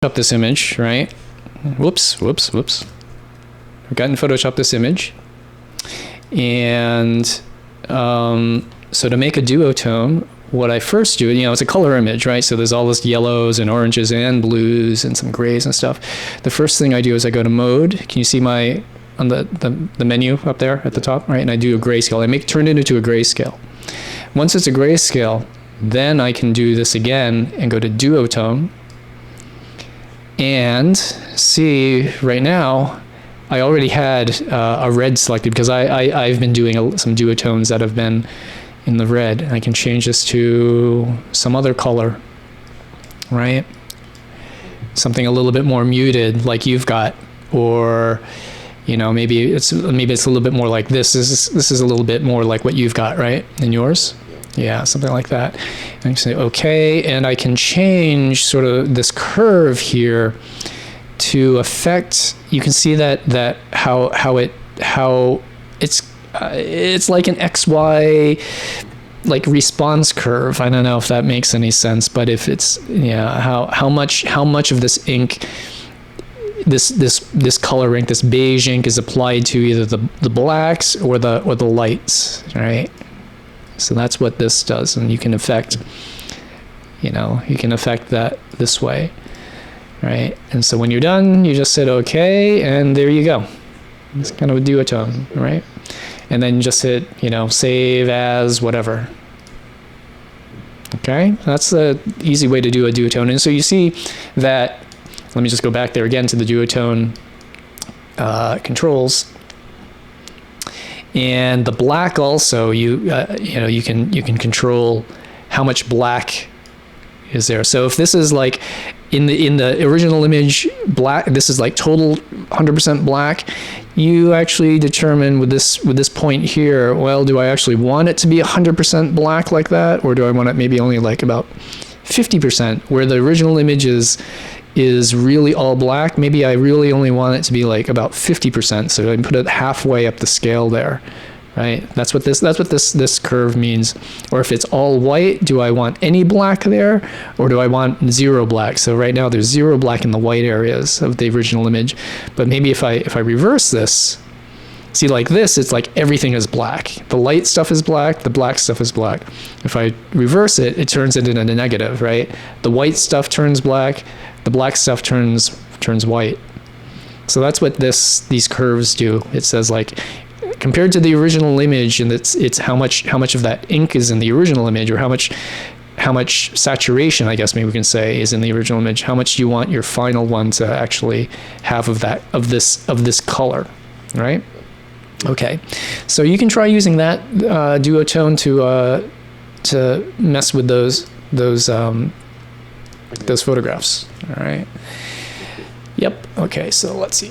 Up this image, right? Whoops. I've gotten Photoshop this image. And so to make a duotone, what I first do, it's a color image, right? So there's all this yellows and oranges and blues and some grays and stuff. The first thing I do is I go to mode. Can you see on the menu up there at the top, right? And I do a grayscale. I turn it into a grayscale. Once it's a grayscale, then I can do this again and go to duotone. And see, right now, I already had a red selected because I've been doing some duotones that have been in the red. I can change this to some other color, right? Something a little bit more muted like you've got, or maybe it's a little bit more like this. This is a little bit more like what you've got, right, in yours. Yeah, something like that. And I can say okay, and I can change sort of this curve here to affect. You can see that how it's like an XY like response curve. I don't know if that makes any sense, but if it's how much of this ink, this color ink, this beige ink, is applied to either the blacks or the lights, right? So that's what this does, and you can affect that this way, right? And so when you're done, you just hit OK, and there you go. It's kind of a duotone, right? And then just hit save as whatever. Okay, that's the easy way to do a duotone. And so you see that. Let me just go back there again to the duotone controls. And the black also, you can control how much black is there. So if this is like in the original image black, this is like total 100% black. You actually determine with this point here, well, do I actually want it to be 100% black like that, or do I want it maybe only like about 50%, where the original image is really all black? Maybe I really only want it to be like about 50%, so I can put it halfway up the scale there, right? That's what this curve means. Or if it's all white, do I want any black there, or do I want zero black? So right now there's zero black in the white areas of the original image, but maybe if I reverse this, see, like this, it's like everything is black. The light stuff is black, the black stuff is black. If I reverse it, it turns it into a negative, right? The white stuff turns black, the black stuff turns white. So that's what these curves do. It says like, compared to the original image, and it's how much of that ink is in the original image, or how much saturation, I guess maybe we can say, is in the original image. How much do you want your final one to actually have of this color, right? Okay, so you can try using that duotone to mess with those photographs. All right. Yep. Okay, so let's see.